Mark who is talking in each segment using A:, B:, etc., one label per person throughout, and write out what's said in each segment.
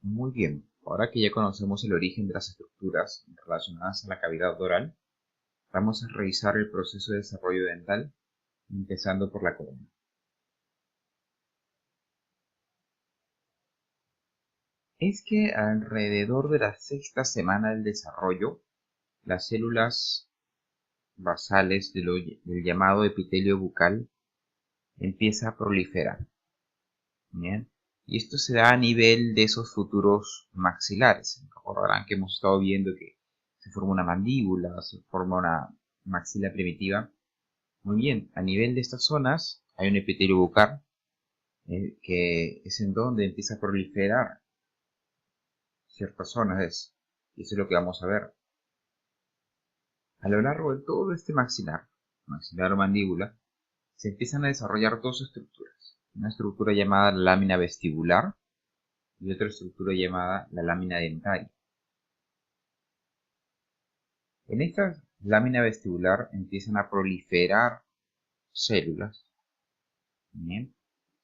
A: Muy bien, ahora que ya conocemos el origen de las estructuras relacionadas a la cavidad oral, vamos a revisar el proceso de desarrollo dental, empezando por la corona. Es que alrededor de la sexta semana del desarrollo, las células basales del llamado epitelio bucal empieza a proliferar. ¿Bien? Y esto se da a nivel de esos futuros maxilares. Recordarán que hemos estado viendo que se forma una mandíbula, se forma una maxila primitiva. Muy bien, a nivel de estas zonas hay un epitelio bucal que es en donde empieza a proliferar ciertas zonas. Y eso es lo que vamos a ver. A lo largo de todo este maxilar o mandíbula, se empiezan a desarrollar dos estructuras. Una estructura llamada la lámina vestibular y otra estructura llamada la lámina dentaria. En esta lámina vestibular empiezan a proliferar células, ¿bien?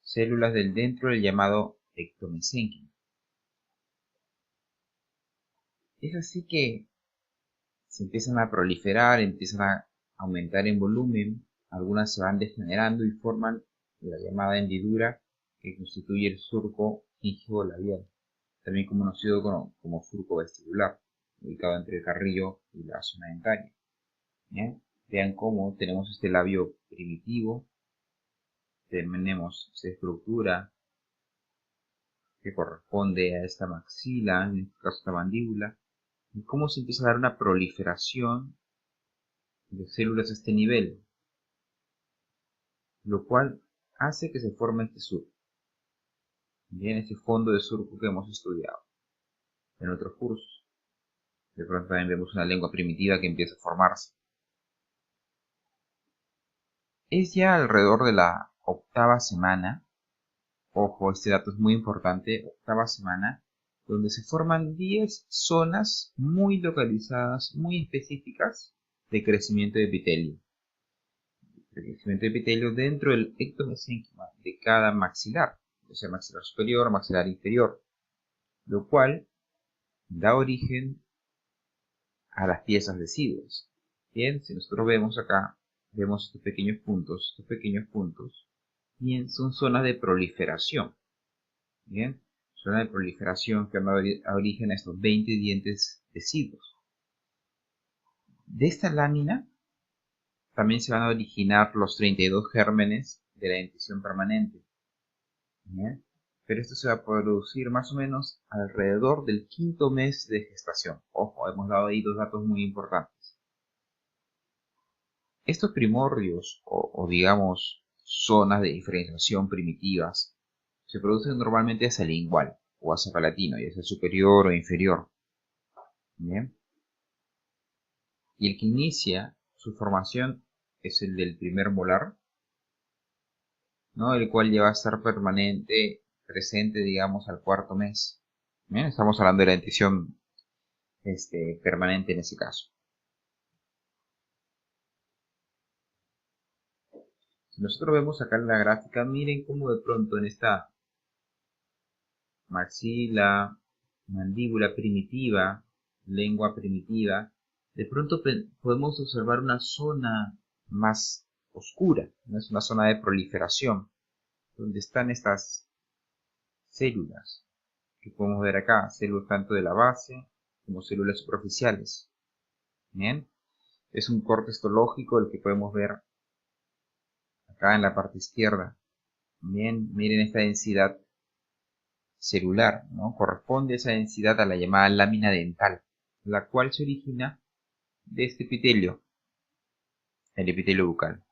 A: Células del dentro del llamado ectomesénquima. Es así que se empiezan a proliferar, empiezan a aumentar en volumen, algunas se van degenerando y forman la llamada hendidura que constituye el surco gingivo-labial, también conocido como surco vestibular, ubicado entre el carrillo y la zona dentaria. ¿Bien? Vean cómo tenemos este labio primitivo, tenemos esta estructura que corresponde a esta maxila, en este caso esta mandíbula, y cómo se empieza a dar una proliferación de células a este nivel, lo cual hace que se forme este surco. Bien, este fondo de surco que hemos estudiado en otros cursos. De pronto también vemos una lengua primitiva que empieza a formarse. Es ya alrededor de la octava semana, ojo, este dato es muy importante, octava semana, donde se forman 10 zonas muy localizadas, muy específicas de crecimiento de epitelio. El crecimiento de epitelio dentro del ectomesénquima de cada maxilar, o sea, maxilar superior, maxilar inferior, lo cual da origen a las piezas deciduas. Bien, si nosotros vemos acá, vemos estos pequeños puntos, bien, son zonas de proliferación. Bien, zona de proliferación que da origen a estos 20 dientes deciduos. De esta lámina también se van a originar los 32 gérmenes de la dentición permanente. ¿Bien? Pero esto se va a producir más o menos alrededor del quinto mes de gestación. Ojo, hemos dado ahí dos datos muy importantes. Estos primordios o digamos zonas de diferenciación primitivas se producen normalmente hacia lingual o hacia palatino, ya sea superior o inferior. ¿Bien? Y el que inicia su formación es el del primer molar, ¿no? El cual ya va a estar presente, digamos, al cuarto mes. ¿Bien? Estamos hablando de la dentición permanente en ese caso. Si nosotros vemos acá en la gráfica, miren cómo de pronto en esta maxila, mandíbula primitiva, lengua primitiva, de pronto podemos observar una zona más oscura, ¿no? Es una zona de proliferación, donde están estas células que podemos ver acá, células tanto de la base como células superficiales. Bien, es un corte histológico el que podemos ver acá en la parte izquierda. Bien, miren esta densidad celular, ¿no? Corresponde esa densidad a la llamada lámina dental, la cual se origina de este epitelio, el epitelio bucal.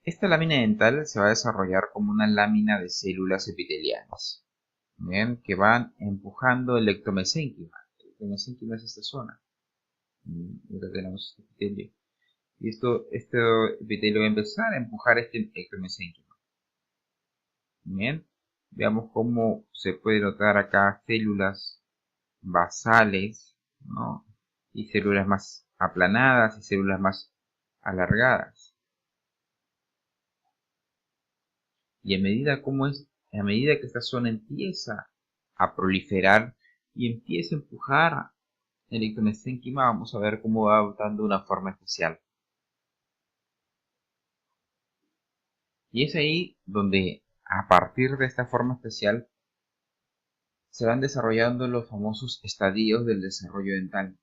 A: Esta lámina dental se va a desarrollar como una lámina de células epiteliales, ¿bien? Que van empujando el ectomesénquima. El ectomesénquima es esta zona. Y acá tenemos este epitelio. Y este epitelio va a empezar a empujar este ectomesénquima. Bien, veamos cómo se puede notar acá células basales, ¿no? Y células más aplanadas y células más alargadas. Y a medida a medida que esta zona empieza a proliferar y empieza a empujar el ectomesénquima, vamos a ver cómo va adoptando una forma especial. Y es ahí donde, a partir de esta forma especial, se van desarrollando los famosos estadios del desarrollo dental,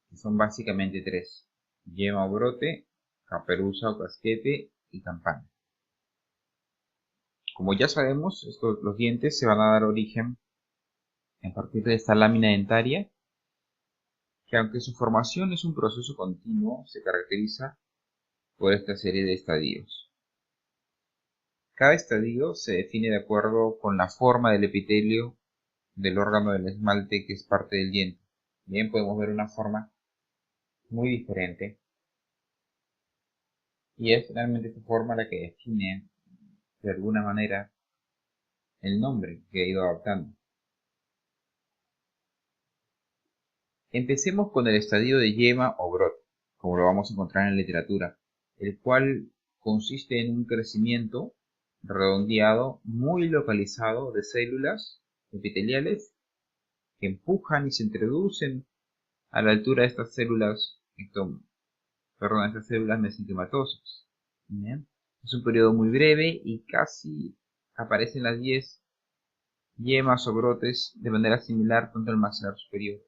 A: que son básicamente tres: yema o brote, caperuza o casquete y campana. Como ya sabemos, los dientes se van a dar origen a partir de esta lámina dentaria, que aunque su formación es un proceso continuo, se caracteriza por esta serie de estadios. Cada estadio se define de acuerdo con la forma del epitelio del órgano del esmalte que es parte del diente. Bien, podemos ver una forma muy diferente, y es realmente esta forma la que define de alguna manera el nombre que ha ido adoptando. Empecemos con el estadio de yema o brote, como lo vamos a encontrar en la literatura, el cual consiste en un crecimiento redondeado muy localizado de células epiteliales que empujan y se introducen a la altura de estas células, estas células mesenquimatosas. ¿Bien? Es un periodo muy breve y casi aparecen las 10 yemas o brotes de manera similar tanto al maxilar superior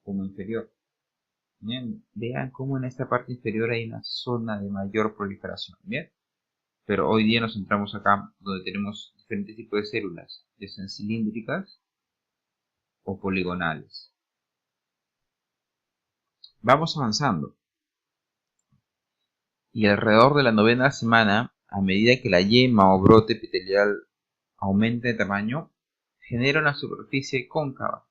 A: como inferior. Bien, vean cómo en esta parte inferior hay una zona de mayor proliferación. Bien, pero hoy día nos centramos acá donde tenemos diferentes tipos de células, ya sean cilíndricas o poligonales. Vamos avanzando. Y alrededor de la 9ª semana, a medida que la yema o brote epitelial aumenta de tamaño, genera una superficie cóncava.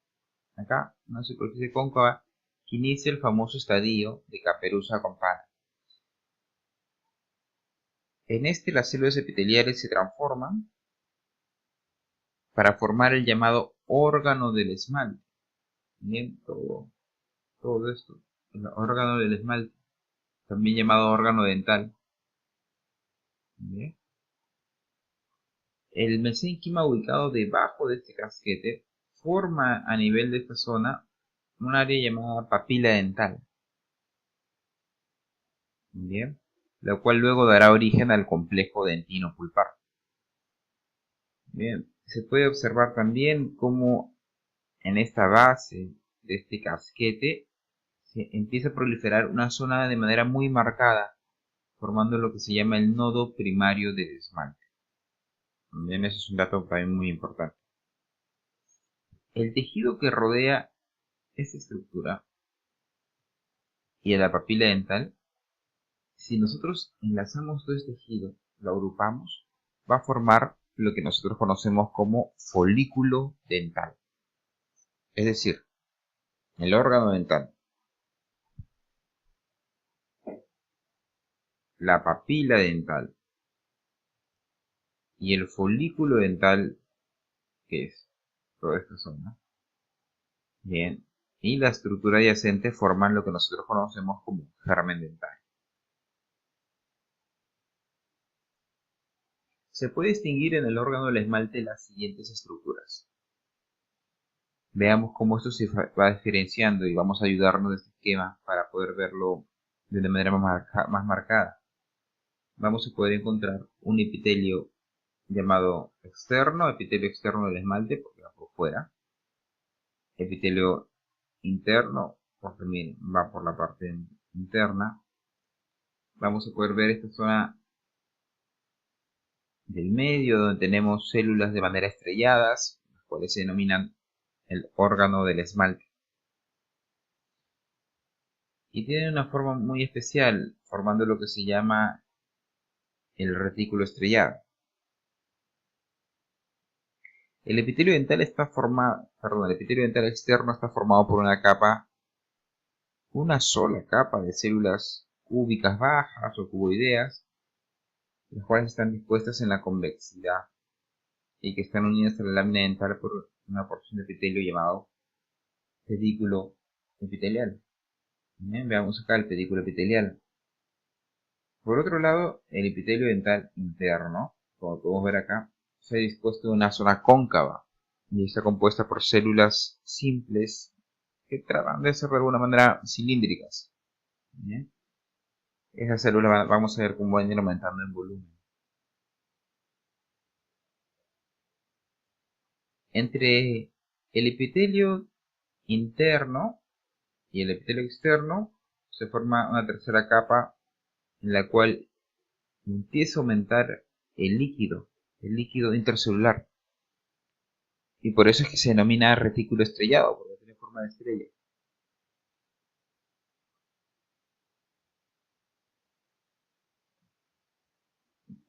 A: Acá, una superficie cóncava que inicia el famoso estadio de caperuza campana. En este, las células epiteliales se transforman para formar el llamado órgano del esmalte. Bien, todo esto, el órgano del esmalte, también llamado órgano dental. Bien. El mesénquima ubicado debajo de este casquete forma a nivel de esta zona un área llamada papila dental. Bien, la cual luego dará origen al complejo dentino pulpar. Bien, se puede observar también cómo en esta base de este casquete se empieza a proliferar una zona de manera muy marcada, formando lo que se llama el nodo primario del esmalte. Bien, eso es un dato también muy importante. El tejido que rodea esta estructura y a la papila dental, si nosotros enlazamos todo este tejido, lo agrupamos, va a formar lo que nosotros conocemos como folículo dental. Es decir, el órgano dental, la papila dental y el folículo dental, que es toda esta zona. Bien, y la estructura adyacente forman lo que nosotros conocemos como germen dental. Se puede distinguir en el órgano del esmalte las siguientes estructuras. Veamos cómo esto se va diferenciando y vamos a ayudarnos de este esquema para poder verlo de una manera más marcada. Vamos a poder encontrar un epitelio llamado externo, epitelio externo del esmalte, porque va por fuera. Epitelio interno, porque también va por la parte interna. Vamos a poder ver esta zona del medio, donde tenemos células de manera estrelladas, las cuales se denominan el órgano del esmalte. Y tienen una forma muy especial, formando lo que se llama el retículo estrellado. El epitelio dental el epitelio dental externo está formado por una sola capa de células cúbicas bajas o cuboideas, las cuales están dispuestas en la convexidad y que están unidas a la lámina dental por una porción de epitelio llamado pedículo epitelial. Bien, veamos acá el pedículo epitelial. Por otro lado, el epitelio dental interno, como podemos ver acá, se ha dispuesto en una zona cóncava y está compuesta por células simples que tratan de ser de alguna manera cilíndricas. ¿Bien? Esas células vamos a ver cómo van a ir aumentando en volumen. Entre el epitelio interno y el epitelio externo se forma una tercera capa en la cual empieza a aumentar el líquido intercelular. Y por eso es que se denomina retículo estrellado, porque tiene forma de estrella.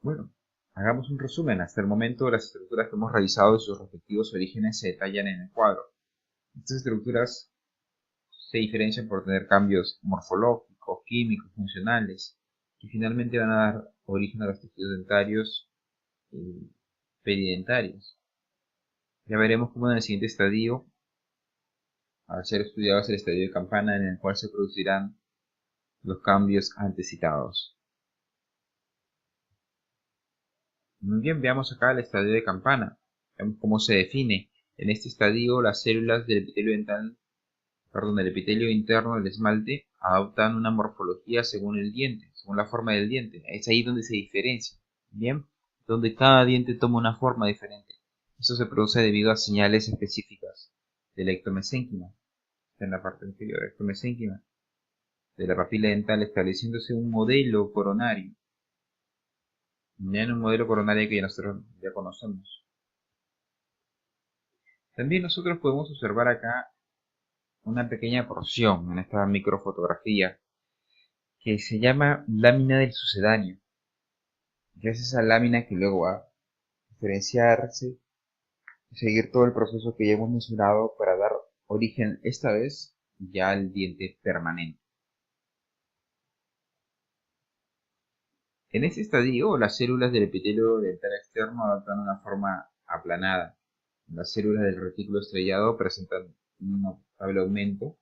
A: Bueno, hagamos un resumen. Hasta el momento, las estructuras que hemos revisado y sus respectivos orígenes se detallan en el cuadro. Estas estructuras se diferencian por tener cambios morfológicos, químicos, funcionales, que finalmente van a dar origen a los tejidos dentarios y peridentarios. Ya veremos cómo en el siguiente estadio, al ser estudiado, es el estadio de campana, en el cual se producirán los cambios antes citados. Muy bien, veamos acá el estadio de campana. Veamos cómo se define. En este estadio, las células del epitelio dental, del epitelio interno del esmalte adoptan una morfología según el diente, según la forma del diente. Es ahí donde se diferencia. Bien, donde cada diente toma una forma diferente. Eso se produce debido a señales específicas del ectomesénquima. Está en la parte inferior, ectomesénquima de la papila dental, estableciéndose un modelo coronario. En un modelo coronario que nosotros ya conocemos. También nosotros podemos observar acá una pequeña porción en esta microfotografía que se llama lámina del sucedáneo, que es esa lámina que luego va a diferenciarse y seguir todo el proceso que ya hemos mencionado para dar origen esta vez ya al diente permanente. En este estadio, las células del epitelio dental externo adoptan una forma aplanada. Las células del retículo estrellado presentan un notable aumento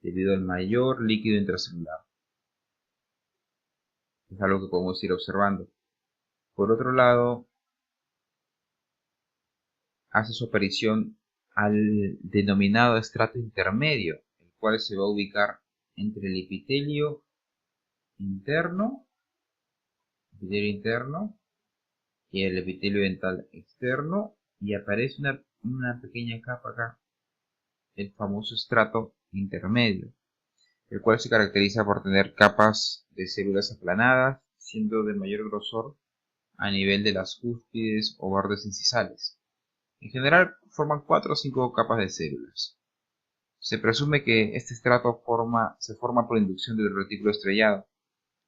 A: debido al mayor líquido intracelular. Es algo que podemos ir observando. Por otro lado, hace su aparición al denominado estrato intermedio, el cual se va a ubicar entre el epitelio interno y el epitelio dental externo, y aparece una pequeña capa acá, el famoso estrato intermedio, el cual se caracteriza por tener capas de células aplanadas, siendo de mayor grosor a nivel de las cúspides o bordes incisales. En general forman 4 o 5 capas de células. Se presume que este estrato se forma por inducción del retículo estrellado.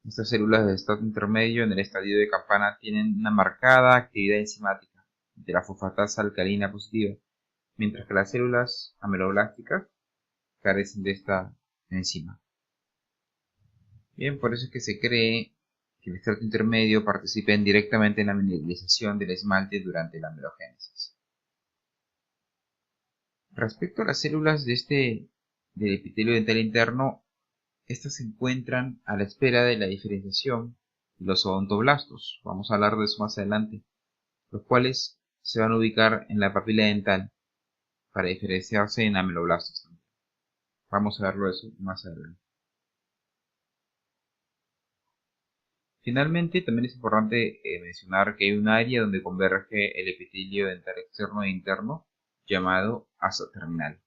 A: Estas células del estrato intermedio en el estadio de campana tienen una marcada actividad enzimática de la fosfatasa alcalina positiva, mientras que las células ameloblásticas carecen de esta enzima. Bien, por eso es que se cree que el estrato intermedio participa directamente en la mineralización del esmalte durante la amelogénesis. Respecto a las células del epitelio dental interno, estas se encuentran a la espera de la diferenciación de los odontoblastos. Vamos a hablar de eso más adelante, los cuales se van a ubicar en la papila dental para diferenciarse en ameloblastos también. Vamos a verlo eso más adelante. Finalmente, también es importante mencionar que hay un área donde converge el epitelio dental externo e interno llamado asa terminal.